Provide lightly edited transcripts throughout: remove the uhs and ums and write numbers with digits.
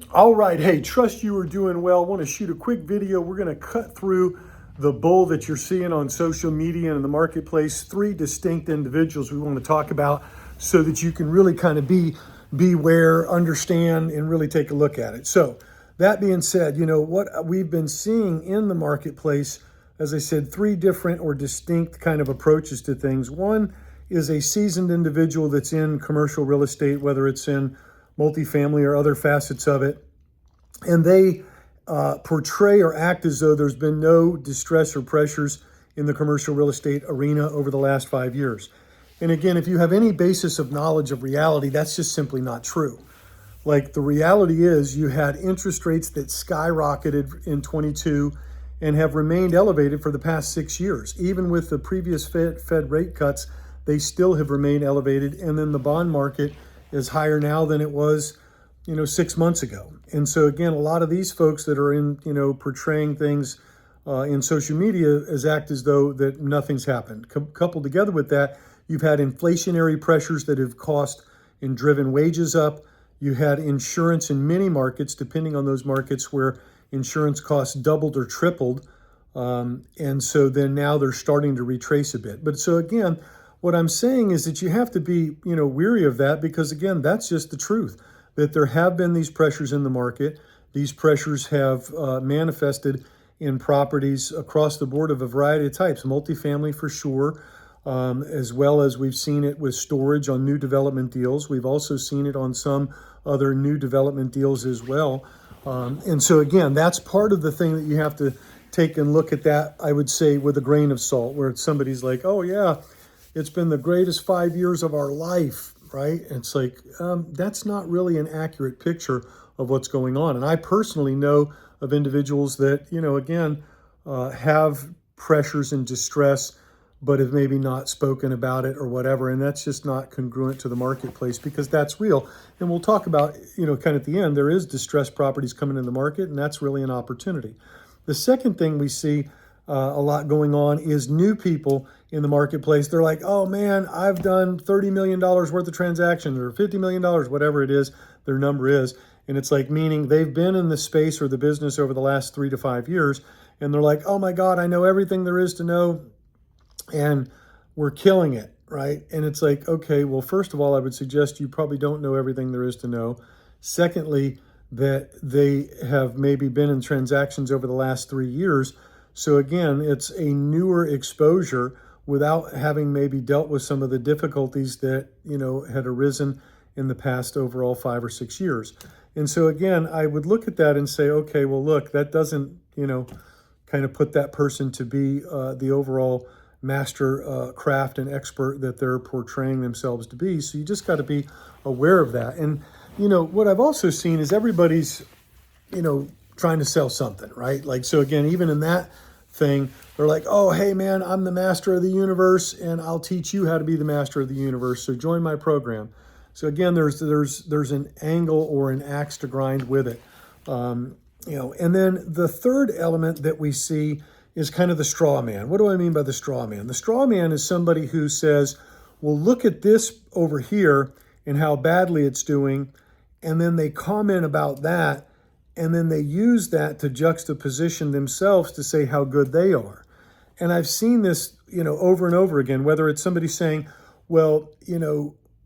All right, hey, trust you are doing well. Want to shoot a quick video. We're going to cut through the bull that you're seeing on social media and in the marketplace. Three distinct individuals we want to talk about so that you can really kind of beware, understand, and really take a look at it. So that being said, what we've been seeing in the marketplace, as I said, three different or distinct kind of approaches to things. One is a seasoned individual that's in commercial real estate, whether it's in multifamily or other facets of it, and they portray or act as though there's been no distress or pressures in the commercial real estate arena over the last 5 years. And again, if you have any basis of knowledge of reality, that's just simply not true. Like, the reality is you had interest rates that skyrocketed in 22 and have remained elevated for the past 6 years. Even with the previous Fed rate cuts, they still have remained elevated. And then the bond market is higher now than it was, 6 months ago. And so again, a lot of these folks that are in, portraying things in social media act as though that nothing's happened. Coupled together with that, you've had inflationary pressures that have cost and driven wages up. You had insurance in many markets, depending on those markets, where insurance costs doubled or tripled. And so then now they're starting to retrace a bit. But so again, what I'm saying is that you have to be, weary of that, because again, that's just the truth, that there have been these pressures in the market. These pressures have manifested in properties across the board of a variety of types, multifamily for sure, as well as we've seen it with storage on new development deals. We've also seen it on some other new development deals as well. And so again, that's part of the thing that you have to take and look at that, I would say, with a grain of salt, where somebody's like, oh yeah, it's been the greatest 5 years of our life, right? And it's like, that's not really an accurate picture of what's going on. And I personally know of individuals that, again, have pressures and distress, but have maybe not spoken about it or whatever. And that's just not congruent to the marketplace, because that's real. And we'll talk about, kind of at the end, there is distressed properties coming in the market, and that's really an opportunity. The second thing we see a lot going on is new people in the marketplace. They're like, oh man, I've done $30 million worth of transactions, or $50 million, whatever it is, their number is. And it's like, meaning they've been in the space or the business over the last 3 to 5 years. And they're like, oh my God, I know everything there is to know, and we're killing it, right? And it's like, okay, well, first of all, I would suggest you probably don't know everything there is to know. Secondly, that they have maybe been in transactions over the last 3 years. So again, it's a newer exposure without having maybe dealt with some of the difficulties that, had arisen in the past overall 5 or 6 years. And so again, I would look at that and say, okay, well, look, that doesn't, kind of put that person to be the overall master craft and expert that they're portraying themselves to be. So you just got to be aware of that. And, what I've also seen is everybody's, trying to sell something, right? Like, so again, even in that thing, they're like, oh, hey man, I'm the master of the universe, and I'll teach you how to be the master of the universe. So join my program. So again, there's an angle or an axe to grind with it. And then the third element that we see is kind of the straw man. What do I mean by the straw man? The straw man is somebody who says, well, look at this over here and how badly it's doing. And then they comment about that. And then they use that to juxtaposition themselves to say how good they are. And I've seen this, over and over again, whether it's somebody saying, well,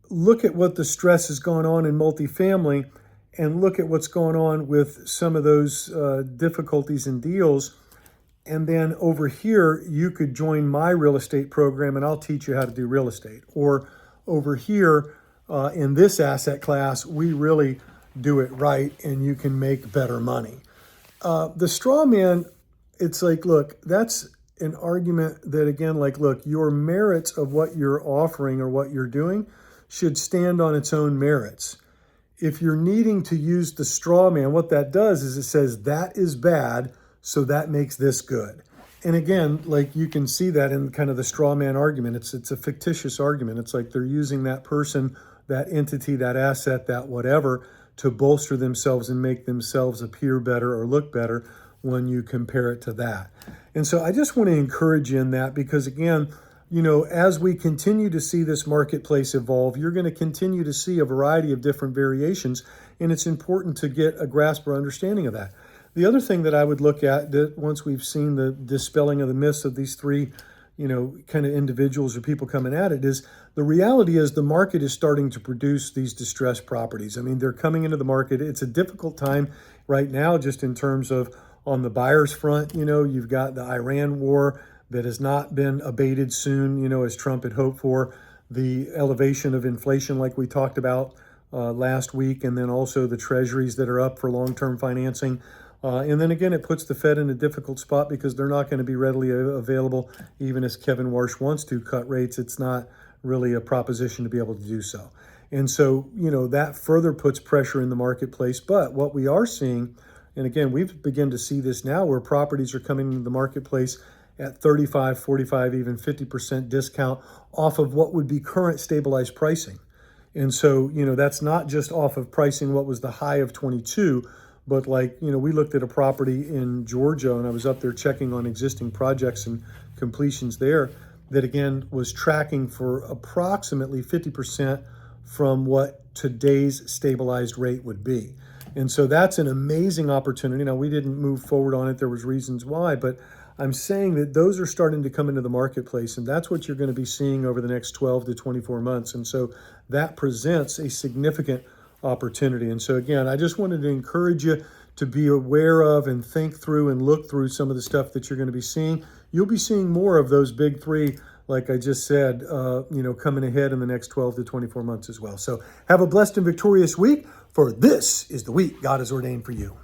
look at what the stress is going on in multifamily, and look at what's going on with some of those difficulties in deals. And then over here, you could join my real estate program and I'll teach you how to do real estate. Or over here in this asset class, we really do it right and you can make better money. The straw man, it's like, look, that's an argument that, again, like, look, your merits of what you're offering or what you're doing should stand on its own merits. If you're needing to use the straw man, what that does is it says that is bad, so that makes this good. And again, like, you can see that in kind of the straw man argument. It's a fictitious argument. It's like they're using that person, that entity, that asset, that whatever, to bolster themselves and make themselves appear better or look better when you compare it to that. And so I just want to encourage you in that, because again, as we continue to see this marketplace evolve, you're going to continue to see a variety of different variations. And it's important to get a grasp or understanding of that. The other thing that I would look at, that once we've seen the dispelling of the myths of these three, kind of individuals or people coming at it, is the reality is the market is starting to produce these distressed properties. I mean, they're coming into the market. It's a difficult time right now, just in terms of on the buyer's front. You've got the Iran war that has not been abated soon, as Trump had hoped for, the elevation of inflation like we talked about last week, and then also the treasuries that are up for long-term financing. And then again, it puts the Fed in a difficult spot because they're not going to be readily available. Even as Kevin Warsh wants to cut rates, it's not really a proposition to be able to do so. And so, that further puts pressure in the marketplace. But what we are seeing, and again, we've begun to see this now, where properties are coming into the marketplace at 35, 45, even 50% discount off of what would be current stabilized pricing. And so, that's not just off of pricing what was the high of 22, but we looked at a property in Georgia, and I was up there checking on existing projects and completions there, that again was tracking for approximately 50% from what today's stabilized rate would be. And so that's an amazing opportunity. Now, we didn't move forward on it. There was reasons why, but I'm saying that those are starting to come into the marketplace, and that's what you're going to be seeing over the next 12 to 24 months. And so that presents a significant opportunity. And so again, I just wanted to encourage you to be aware of and think through and look through some of the stuff that you're going to be seeing. You'll be seeing more of those big three, like I just said, coming ahead in the next 12 to 24 months as well. So have a blessed and victorious week, for this is the week God has ordained for you.